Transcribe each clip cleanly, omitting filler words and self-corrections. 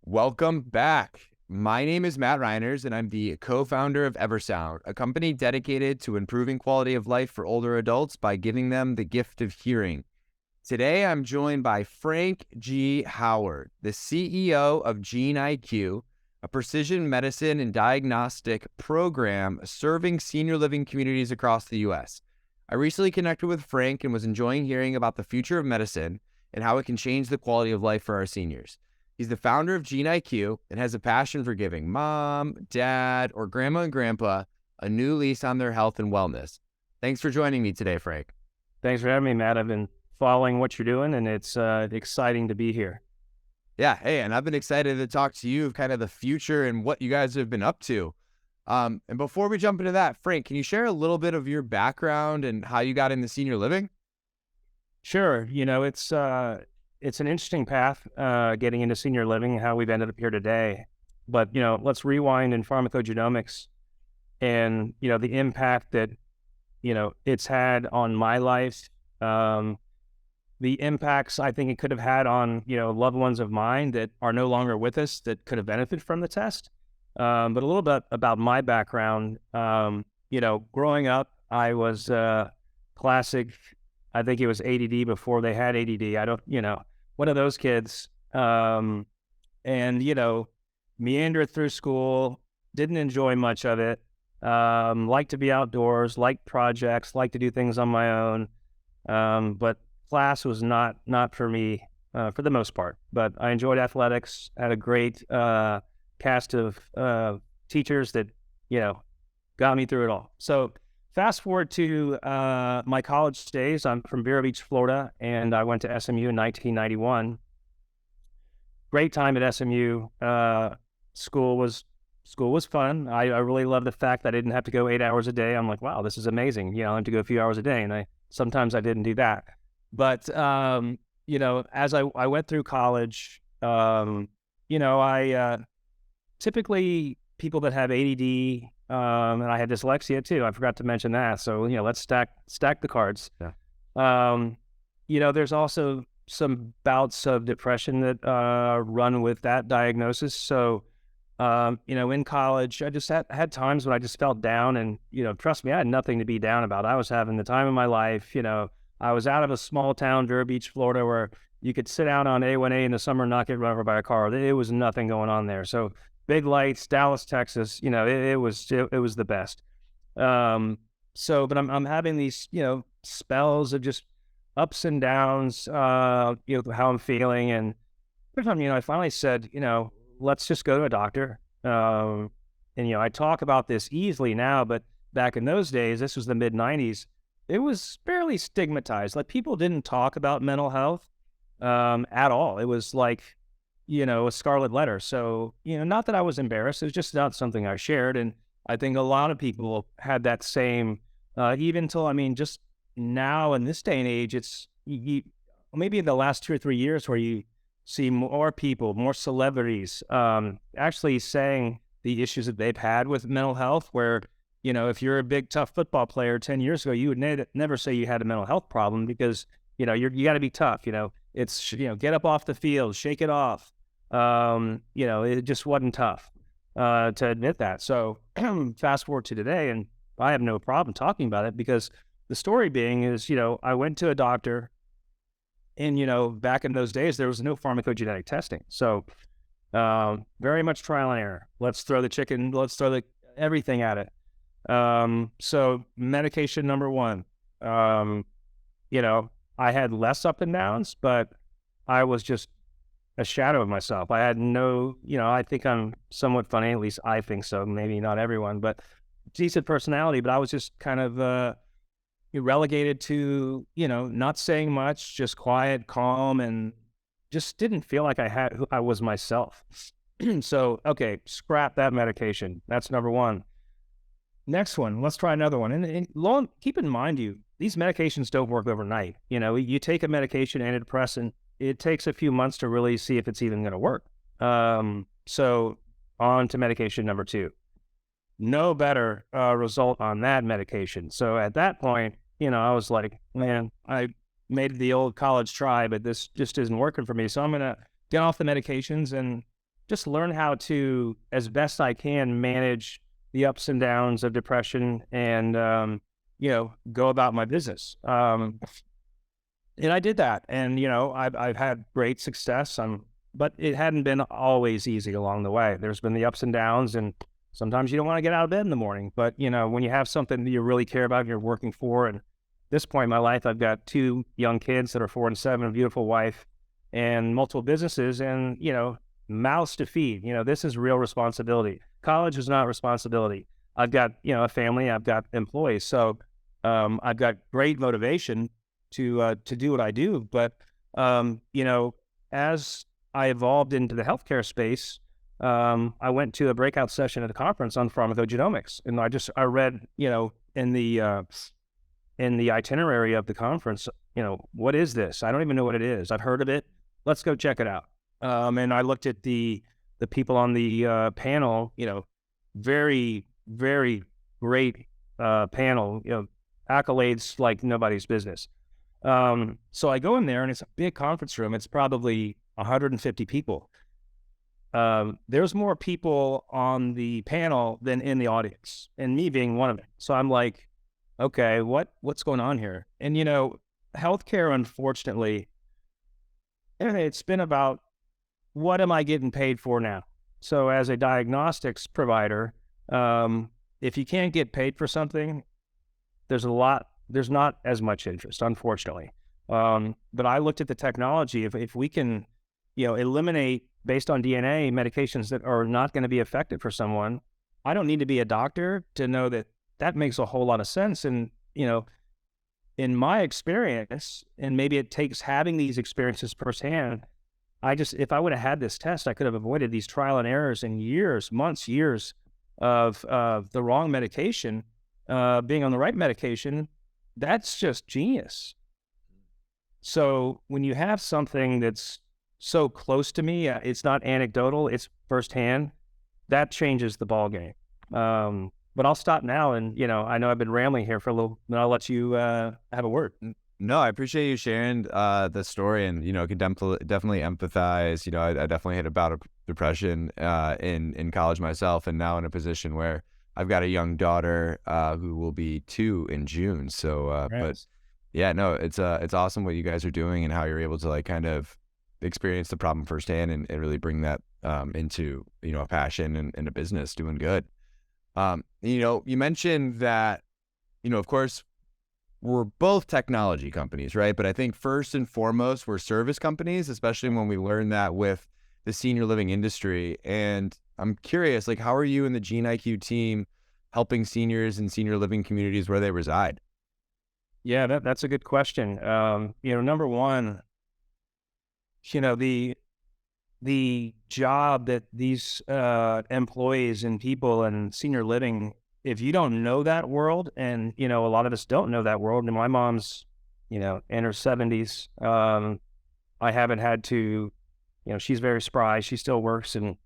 Welcome back. My name is Matt Reiners, and I'm the co-founder of Eversound, a company dedicated to improving quality of life for older adults by giving them the gift of hearing. Today, I'm joined by Frank G. Howard, the CEO of GeneIQ, a precision medicine and diagnostic program serving senior living communities across the U.S. I recently connected with Frank and was enjoying hearing about the future of medicine and how it can change the quality of life for our seniors. He's the founder of GeneIQ and has a passion for giving mom, dad, or grandma and grandpa a new lease on their health and wellness. Thanks for joining me today, Frank. Thanks for having me, Matt. I've been following what you're doing, and it's exciting to be here. Yeah, hey, and I've been excited to talk to you of kind of the future and what you guys have been up to. And before we jump into that, Frank, can you share a little bit of your background and how you got into senior living? Sure, it's an interesting path getting into senior living, how we've ended up here today. But let's rewind in pharmacogenomics, and the impact that it's had on my life. The impacts I think it could have had on loved ones of mine that are no longer with us that could have benefited from the test. But a little bit about my background. Growing up, I was classic. I think it was ADD before they had ADD. I don't, one of those kids. And meandered through school. Didn't enjoy much of it. Liked to be outdoors. Liked projects. Liked to do things on my own. But class was not for me for the most part. But I enjoyed athletics. Had a great cast of teachers that got me through it all. So fast forward to my college days. I'm from Vero Beach, Florida, and I went to SMU in 1991. Great time at SMU. School was fun. I really loved the fact that I didn't have to go 8 hours a day. I'm like, wow, this is amazing. I have to go a few hours a day, and sometimes I didn't do that. But as I went through college, I typically people that have ADD, and I had dyslexia too. I forgot to mention that. So let's stack the cards. Yeah. There's also some bouts of depression that run with that diagnosis. So in college, I just had times when I just felt down, and trust me, I had nothing to be down about. I was having the time of my life. I was out of a small town, Vero Beach, Florida, where you could sit out on A1A in the summer and not get run over by a car. It was nothing going on there. So big lights, Dallas, Texas, it was the best. But I'm having these, spells of just ups and downs, how I'm feeling. And I finally said, let's just go to a doctor. I talk about this easily now, but back in those days, this was the mid 90s. It was fairly stigmatized. Like, people didn't talk about mental health at all. It was like, a scarlet letter. So, not that I was embarrassed. It was just not something I shared. And I think a lot of people had that same, even till, just now in this day and age, it's maybe in the last 2 or 3 years where you see more people, more celebrities actually saying the issues that they've had with mental health, where, if you're a big, tough football player 10 years ago, you would never say you had a mental health problem because, you got to be tough. It's, get up off the field, shake it off. It just wasn't tough to admit that. So fast forward to today, and I have no problem talking about it, because the story being is, I went to a doctor, and, back in those days, there was no pharmacogenetic testing. So very much trial and error. Let's throw everything at it. So medication number one, I had less up and downs, but I was just a shadow of myself. I had no, I think I'm somewhat funny, at least I think so, maybe not everyone, but decent personality. But I was just kind of relegated to, not saying much, just quiet, calm, and just didn't feel like I was myself. So, okay, scrap that medication. That's number one. Next one, let's try another one. And keep in mind, these medications don't work overnight. You take a medication, antidepressant, it takes a few months to really see if it's even going to work. So on to medication number two. No better result on that medication. So at that point, I was like, man, I made the old college try, but this just isn't working for me. So I'm going to get off the medications and just learn how to, as best I can, manage the ups and downs of depression and, go about my business. And I did that. And, I've had great success. But it hadn't been always easy along the way. There's been the ups and downs, and sometimes you don't want to get out of bed in the morning. But, when you have something that you really care about and you're working for, and at this point in my life, I've got 2 young kids that are 4 and 7, a beautiful wife, and multiple businesses, and, mouths to feed. This is real responsibility. College is not responsibility. I've got, a family, I've got employees. So I've got great motivation to do what I do. But, as I evolved into the healthcare space, I went to a breakout session at a conference on pharmacogenomics. And I read, in the itinerary of the conference, what is this? I don't even know what it is. I've heard of it. Let's go check it out. And I looked at the people on the panel, very, very great panel, accolades like nobody's business. So I go in there, and it's a big conference room. It's probably 150 people. There's more people on the panel than in the audience, and me being one of them. So I'm like, okay, what's going on here? And, healthcare, unfortunately, it's been about, what am I getting paid for now? So as a diagnostics provider, if you can't get paid for something, there's not as much interest, unfortunately. But I looked at the technology. If we can, eliminate, based on DNA, medications that are not going to be effective for someone, I don't need to be a doctor to know that makes a whole lot of sense. And, in my experience, and maybe it takes having these experiences firsthand, if I would have had this test, I could have avoided these trial and errors and years of the wrong medication, being on the right medication. That's just genius. So when you have something that's so close to me, it's not anecdotal, it's firsthand, that changes the ball game. But I'll stop now, and, I know I've been rambling here for a little, and I'll let you have a word. No, I appreciate you sharing the story, and can definitely empathize. I definitely had a bout of depression in college myself, and now in a position where I've got a young daughter who will be 2 in June. So, but yeah, no, it's awesome what you guys are doing and how you're able to kind of experience the problem firsthand and really bring that into a passion and a business doing good. You mentioned that of course, we're both technology companies, right? But I think first and foremost, we're service companies, especially when we learn that with the senior living industry. And I'm curious, how are you and the Gene IQ team helping seniors in senior living communities where they reside? Yeah, that's a good question. Number one, the job that these employees and people in senior living, if you don't know that world, and, a lot of us don't know that world, and my mom's, in her 70s, I haven't had to, she's very spry, she still works, and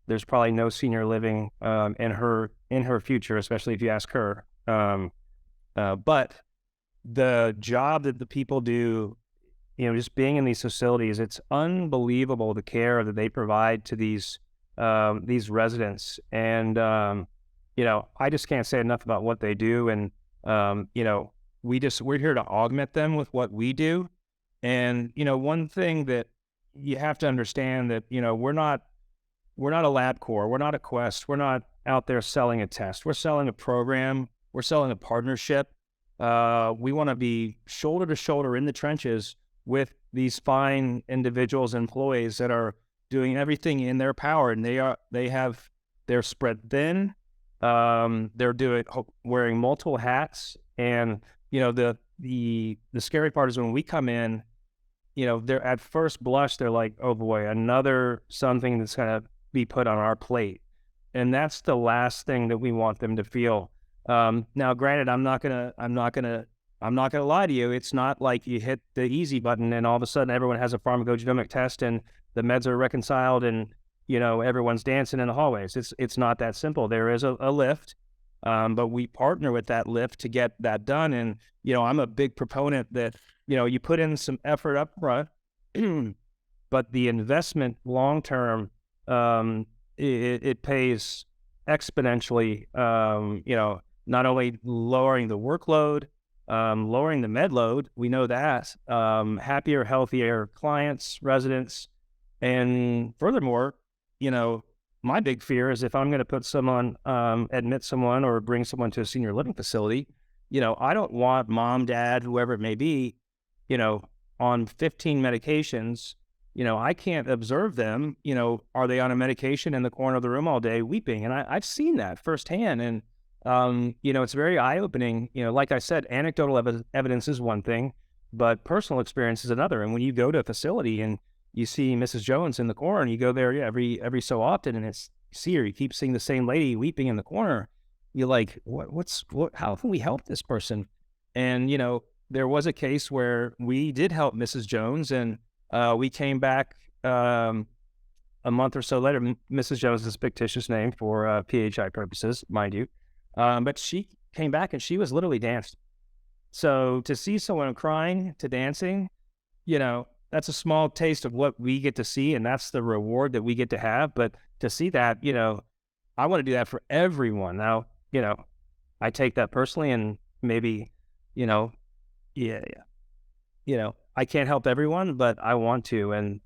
there's probably no senior living in her future, especially if you ask her. But the job that the people do, just being in these facilities, it's unbelievable the care that they provide to these residents. And, I just can't say enough about what they do. And, we're here to augment them with what we do. And, one thing that you have to understand that, we're not a LabCorp, we're not a Quest, we're not out there selling a test. We're selling a program, we're selling a partnership. We want to be shoulder to shoulder in the trenches with these fine individuals, employees that are doing everything in their power, and they're spread thin. They're wearing multiple hats, and the scary part is when we come in, they're at first blush, they're like, oh boy, another something that's gonna be put on our plate, and that's the last thing that we want them to feel. Now, granted, I'm not gonna lie to you. It's not like you hit the easy button and all of a sudden everyone has a pharmacogenomic test and the meds are reconciled and, everyone's dancing in the hallways. It's not that simple. There is a lift, but we partner with that lift to get that done. And, I'm a big proponent that, you put in some effort up front, but the investment long-term it pays exponentially. Not only lowering the workload, lowering the med load, we know that, happier, healthier clients, residents, and furthermore, you know, my big fear is if I'm going to put someone, admit someone or bring someone to a senior living facility, I don't want mom, dad, whoever it may be, you know, on 15 medications. I can't observe them. Are they on a medication in the corner of the room all day weeping? And I've seen that firsthand. And, it's very eye opening. Like I said, anecdotal evidence is one thing, but personal experience is another. And when you go to a facility and you see Mrs. Jones in the corner, and you go there every so often, and you see her, you keep seeing the same lady weeping in the corner. You're like, how can we help this person? And, there was a case where we did help Mrs. Jones, and we came back a month or so later. Mrs. Jones is a fictitious name for PHI purposes, mind you. But she came back and she was literally danced. So to see someone crying to dancing, that's a small taste of what we get to see, and that's the reward that we get to have. But to see that, I want to do that for everyone. Now, I take that personally, and maybe, yeah, I can't help everyone, but I want to. And,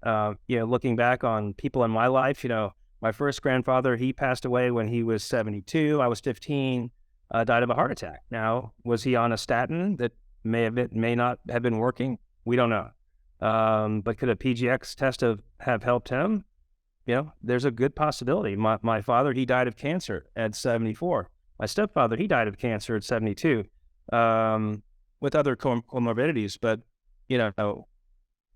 looking back on people in my life, my first grandfather, he passed away when he was 72. I was 15, died of a heart attack. Now, was he on a statin that may not have been working? We don't know. But could a PGX test have helped him? There's a good possibility. My father, he died of cancer at 74. My stepfather, he died of cancer at 72, with other comorbidities. But,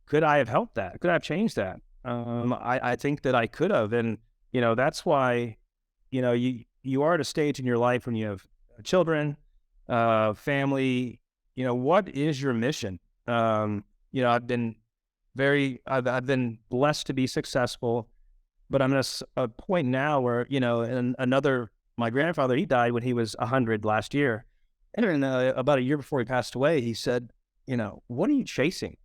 could I have helped that? Could I have changed that? I think that I could have. And, that's why, you are at a stage in your life when you have children, family, what is your mission? I've been I've been blessed to be successful, but I'm at a point now where, and my grandfather, he died when he was 100 last year. And about a year before he passed away, he said, what are you chasing?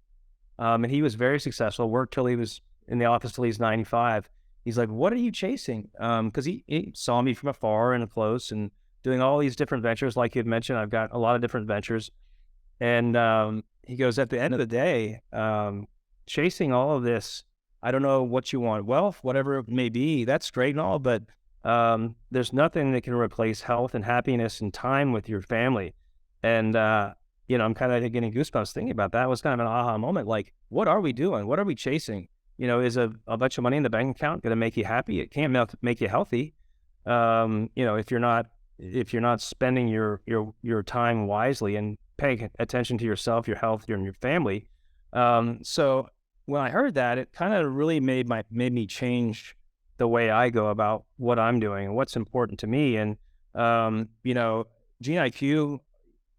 And he was very successful, worked till he was in the office till he's 95. He's like, what are you chasing? Because he saw me from afar and close and doing all these different ventures. Like you had mentioned, I've got a lot of different ventures. And he goes, at the end of the day, chasing all of this, I don't know what you want, wealth, whatever it may be, that's great and all, but there's nothing that can replace health and happiness and time with your family. And, I'm kind of getting goosebumps thinking about that. It was kind of an aha moment. Like, what are we doing? What are we chasing? Is a bunch of money in the bank account going to make you happy? It can't make you healthy. If you're not spending your time wisely and paying attention to yourself, your health, and your family. So when I heard that, it kind of really made me change the way I go about what I'm doing and what's important to me. And, Gene IQ,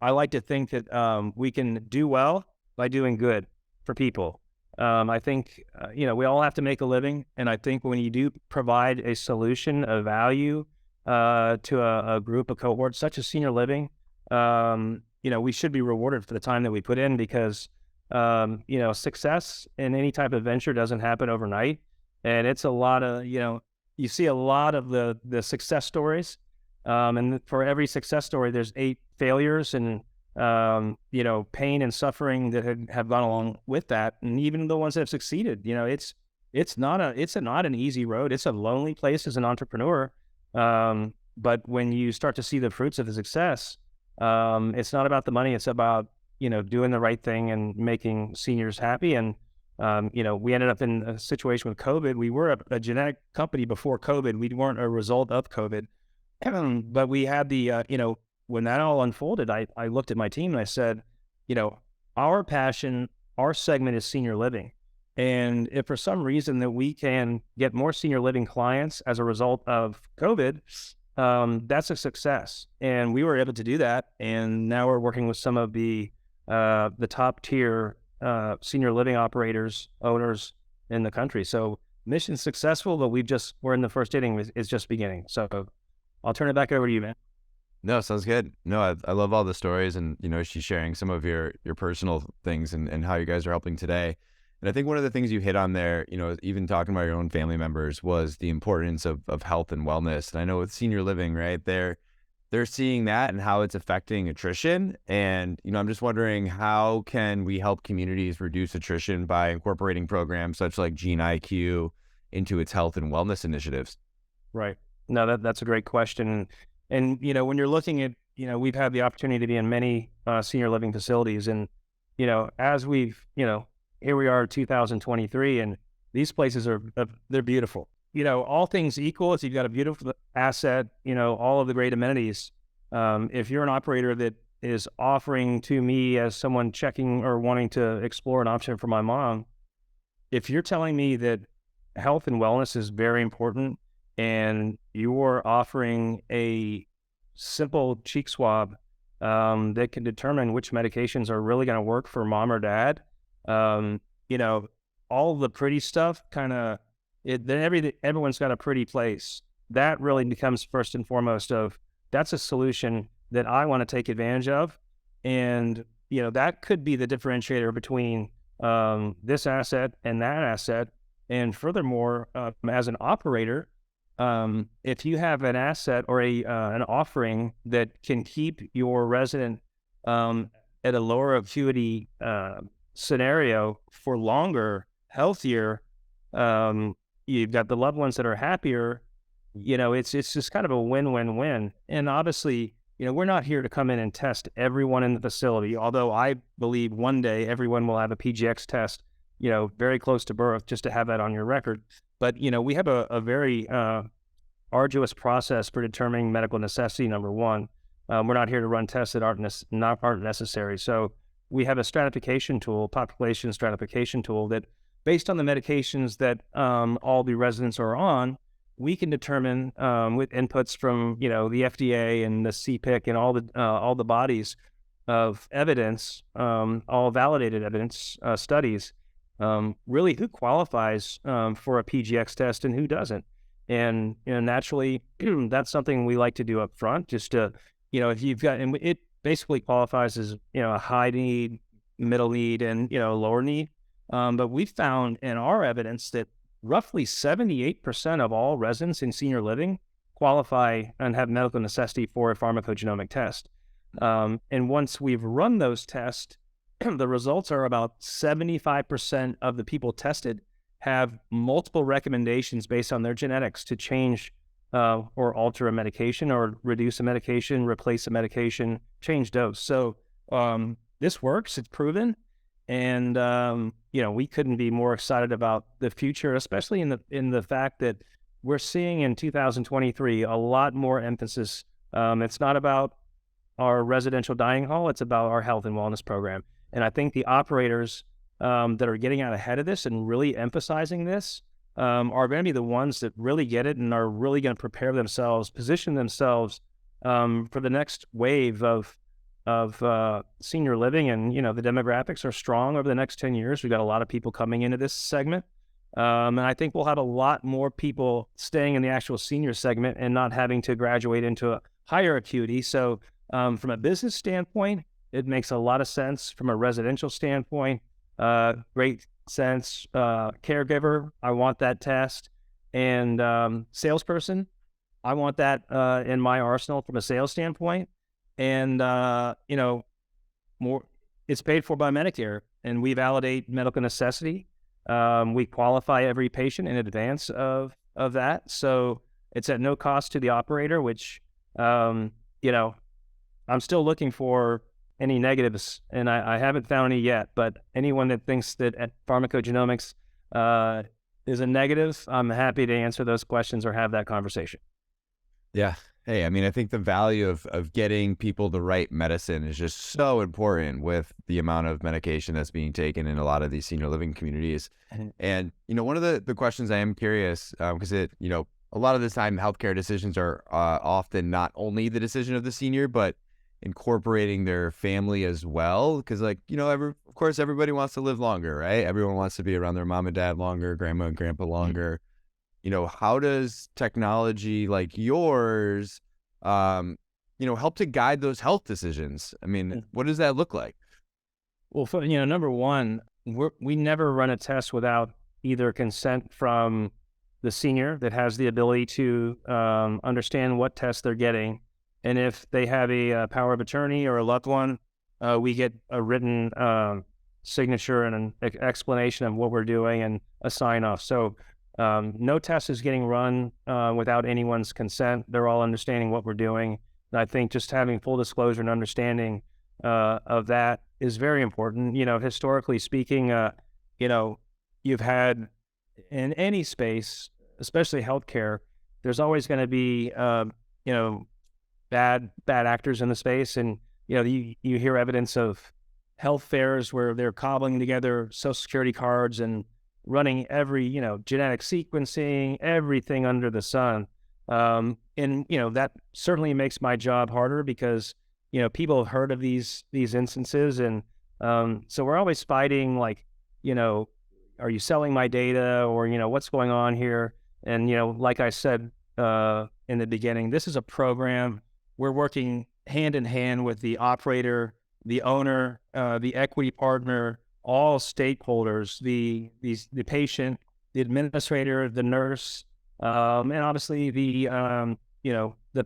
I like to think that we can do well by doing good for people. I think, we all have to make a living. And I think when you do provide a solution, a value to a group, a cohort, such as senior living, we should be rewarded for the time that we put in, because, success in any type of venture doesn't happen overnight. And it's a lot of, you see a lot of the success stories. And for every success story, there's 8 failures and, pain and suffering that have gone along with that. And even the ones that have succeeded, it's not an easy road. It's a lonely place as an entrepreneur. But when you start to see the fruits of the success, it's not about the money. It's about, doing the right thing and making seniors happy. And, we ended up in a situation with COVID. We were a genetic company before COVID. We weren't a result of COVID. But we had when that all unfolded, I looked at my team and I said, our passion, our segment is senior living. And if for some reason that we can get more senior living clients as a result of COVID, that's a success. And we were able to do that. And now we're working with some of the top tier senior living operators, owners in the country. So mission successful, but we're in the first inning. It's just beginning. So I'll turn it back over to you, man. No, sounds good. No, I love all the stories, and she's sharing some of your personal things and how you guys are helping today. And I think one of the things you hit on there, even talking about your own family members, was the importance of health and wellness. And I know with senior living, right, they're seeing that and how it's affecting attrition. And, I'm just wondering, how can we help communities reduce attrition by incorporating programs such like Gene IQ into its health and wellness initiatives? Right. No, that's a great question. And when you're looking at, we've had the opportunity to be in many senior living facilities, and, as we've, here we are 2023, and these places they're beautiful. All things equal, if you've got a beautiful asset, all of the great amenities, if you're an operator that is offering to me as someone checking or wanting to explore an option for my mom, if you're telling me that health and wellness is very important and you're offering a simple cheek swab that can determine which medications are really going to work for mom or dad, all the pretty stuff then everyone's got a pretty place. That really becomes first and foremost that's a solution that I want to take advantage of. And, that could be the differentiator between this asset and that asset. And furthermore, as an operator, if you have an asset or an offering that can keep your resident at a lower acuity scenario for longer, healthier, you've got the loved ones that are happier, it's just kind of a win-win-win. And obviously, we're not here to come in and test everyone in the facility, although I believe one day everyone will have a PGX test, very close to birth, just to have that on your record. But, we have a very arduous process for determining medical necessity, number one. We're not here to run tests that aren't necessary. So we have a stratification tool, population stratification tool, that based on the medications that all the residents are on, we can determine with inputs from the FDA and the CPIC and all the bodies of evidence, all validated evidence studies, really who qualifies for a PGX test and who doesn't. And naturally, that's something we like to do up front, just to if you've got, and it basically qualifies as a high need, middle need, and lower need. But we found in our evidence that roughly 78% of all residents in senior living qualify and have medical necessity for a pharmacogenomic test. And once we've run those tests, the results are about 75% of the people tested have multiple recommendations based on their genetics to change or alter a medication, or reduce a medication, replace a medication, change dose. So this works, it's proven. And, we couldn't be more excited about the future, especially in the fact that we're seeing in 2023 a lot more emphasis. It's not about our residential dining hall, it's about our health and wellness program. And I think the operators that are getting out ahead of this and really emphasizing this are going to be the ones that really get it and are really going to prepare themselves, position themselves for the next wave of senior living. And, the demographics are strong over the next 10 years. We've got a lot of people coming into this segment. And I think we'll have a lot more people staying in the actual senior segment and not having to graduate into a higher acuity. So from a business standpoint, it makes a lot of sense. From a residential standpoint, great sense. Caregiver, I want that test. And salesperson, I want that in my arsenal from a sales standpoint. And, more, it's paid for by Medicare, and we validate medical necessity. We qualify every patient in advance of that. So it's at no cost to the operator, which, I'm still looking for any negatives, and I haven't found any yet, but anyone that thinks that at Pharmacogenomics is a negative, I'm happy to answer those questions or have that conversation. Yeah. Hey, I think the value of getting people the right medicine is just so important with the amount of medication that's being taken in a lot of these senior living communities. And, one of the questions I am curious, because a lot of the time healthcare decisions are often not only the decision of the senior, but incorporating their family as well. Because of course, everybody wants to live longer, right? Everyone wants to be around their mom and dad longer, grandma and grandpa longer. How does technology like yours, help to guide those health decisions? What does that look like? Well, number one, we never run a test without either consent from the senior that has the ability to understand what test they're getting. And if they have a power of attorney or a loved one, we get a written signature and an explanation of what we're doing and a sign off. So no test is getting run without anyone's consent. They're all understanding what we're doing. And I think just having full disclosure and understanding of that is very important. Historically speaking, you've had in any space, especially healthcare, there's always going to be, bad actors in the space. And, you hear evidence of health fairs where they're cobbling together social security cards and running every, genetic sequencing, everything under the sun. That certainly makes my job harder because, people have heard of these instances. And so we're always fighting like, are you selling my data or, what's going on here? And, like I said in the beginning, this is a program. We're working hand in hand with the operator, the owner, the equity partner, all stakeholders, the patient, the administrator, the nurse, and obviously the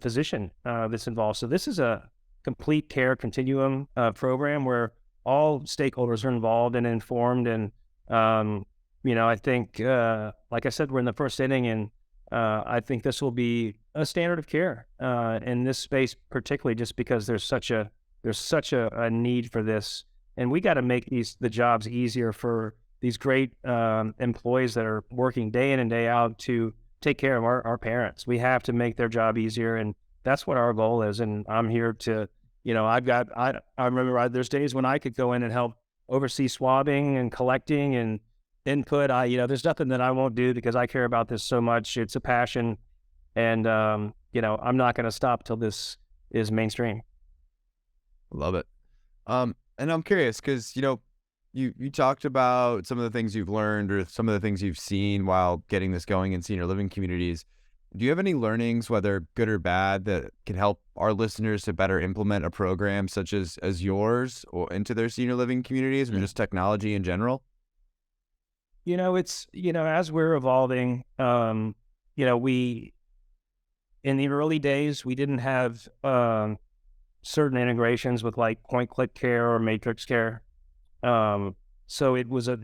physician that's involved. So this is a complete care continuum program where all stakeholders are involved and informed. And I think, like I said, we're in the first inning, and I think this will be a standard of care in this space, particularly just because there's such a need for this, and we got to make the jobs easier for these great employees that are working day in and day out to take care of our parents. We have to make their job easier, and that's what our goal is. And I'm here to, I remember there's days when I could go in and help oversee swabbing and collecting and input. There's nothing that I won't do because I care about this so much. It's a passion, and I'm not going to stop till this is mainstream. Love it. And I'm curious because, you talked about some of the things you've learned or some of the things you've seen while getting this going in senior living communities. Do you have any learnings, whether good or bad, that can help our listeners to better implement a program such as yours or into their senior living communities or just technology in general? It's, as we're evolving, we, in the early days, we didn't have certain integrations with like point click care or matrix care. So it was a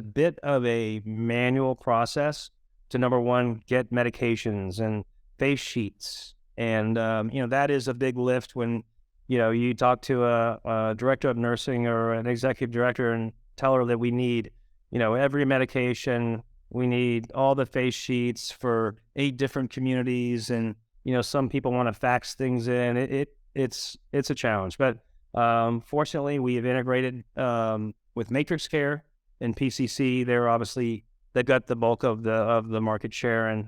bit of a manual process to, number one, get medications and face sheets. And, that is a big lift when, you talk to a director of nursing or an executive director and tell her that we need, every medication, we need all the face sheets for 8 different communities. And, some people want to fax things in. It's a challenge, but fortunately we have integrated with matrix care and PCC. They've got the bulk of the market share, and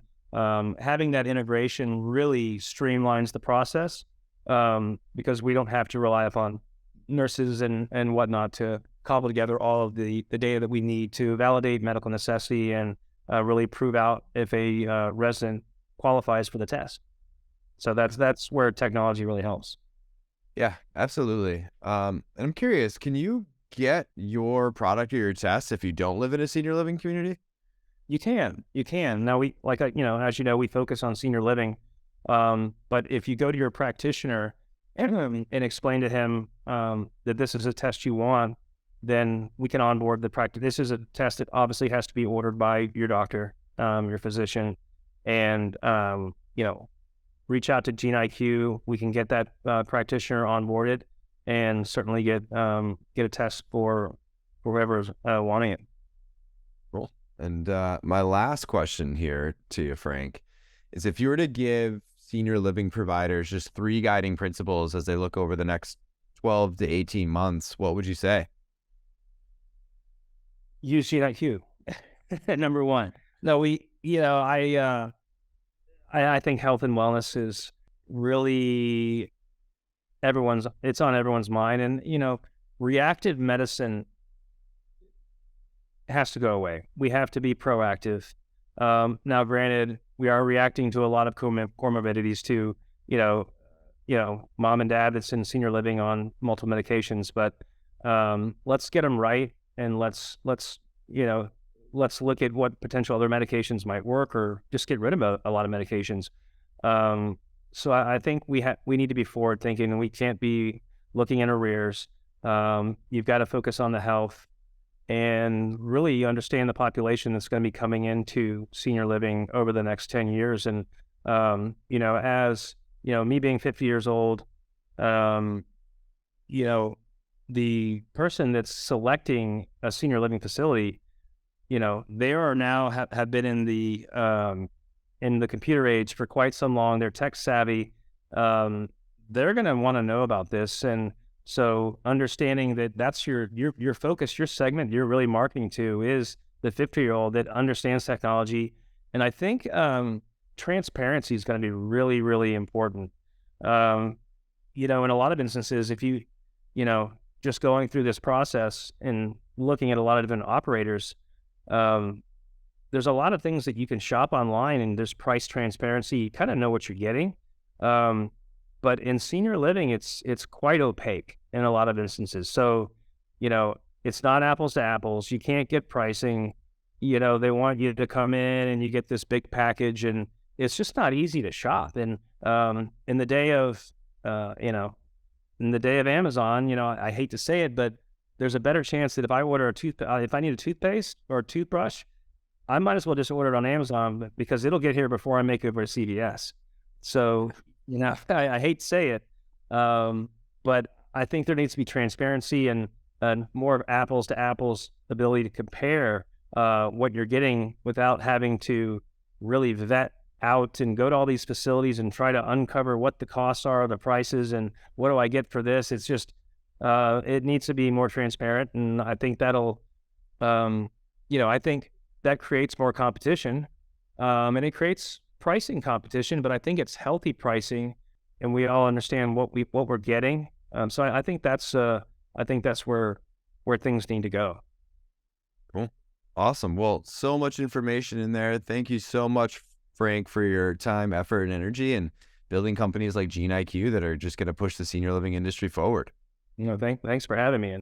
having that integration really streamlines the process because we don't have to rely upon nurses and whatnot to cobble together all of the data that we need to validate medical necessity and really prove out if a resident qualifies for the test. So that's where technology really helps. Yeah, absolutely. And I'm curious, can you get your product or your test if you don't live in a senior living community? You can. Now we, as we focus on senior living. But if you go to your practitioner and explain to him that this is a test you want, then we can onboard the practice. This is a test that obviously has to be ordered by your doctor, your physician, and reach out to GeneIQ. We can get that practitioner onboarded and certainly get a test for whoever's wanting it. Cool. And my last question here to you, Frank, is if you were to give senior living providers just 3 guiding principles as they look over the next 12 to 18 months, what would you say? Use GeneIQ. Number one. No, I think health and wellness is really it's on everyone's mind. And, reactive medicine has to go away. We have to be proactive. Now, granted, we are reacting to a lot of comorbidities too, mom and dad that's in senior living on multiple medications, but let's get them right. and you know, let's look at what potential other medications might work, or just get rid of a lot of medications. Um, so I think we need to be forward thinking, and we can't be looking in arrears. You've got to focus on the health and really understand the population that's going to be coming into senior living over the next 10 years. And, as, me being 50 years old, um, you know, the person that's selecting a senior living facility, they are now have been in the computer age for quite some long. They're tech savvy. They're going to want to know about this. And so understanding that that's your focus, your segment you're really marketing to is the 50-year-old that understands technology. And I think transparency is going to be really, really important. In a lot of instances, if just going through this process and looking at a lot of different operators, there's a lot of things that you can shop online, and there's price transparency. You kind of know what you're getting. But in senior living, it's quite opaque in a lot of instances. So, it's not apples to apples. You can't get pricing. They want you to come in and you get this big package, and it's just not easy to shop. And in the day of, Amazon, I hate to say it, but there's a better chance that if I order if I need a toothpaste or a toothbrush, I might as well just order it on Amazon, because it'll get here before I make it over to CVS. So, I hate to say it, but I think there needs to be transparency and more of apples to apples ability to compare what you're getting without having to really vet out and go to all these facilities and try to uncover what the costs are, the prices, and what do I get for this. It's just, it needs to be more transparent. And I think I think that creates more competition, and it creates pricing competition, but I think it's healthy pricing, and we all understand what we're getting. So I think that's where things need to go. Cool. Awesome. Well, so much information in there. Thank you so much, Frank, for your time, effort, and energy, and building companies like Gene IQ that are just going to push the senior living industry forward. Thanks for having me.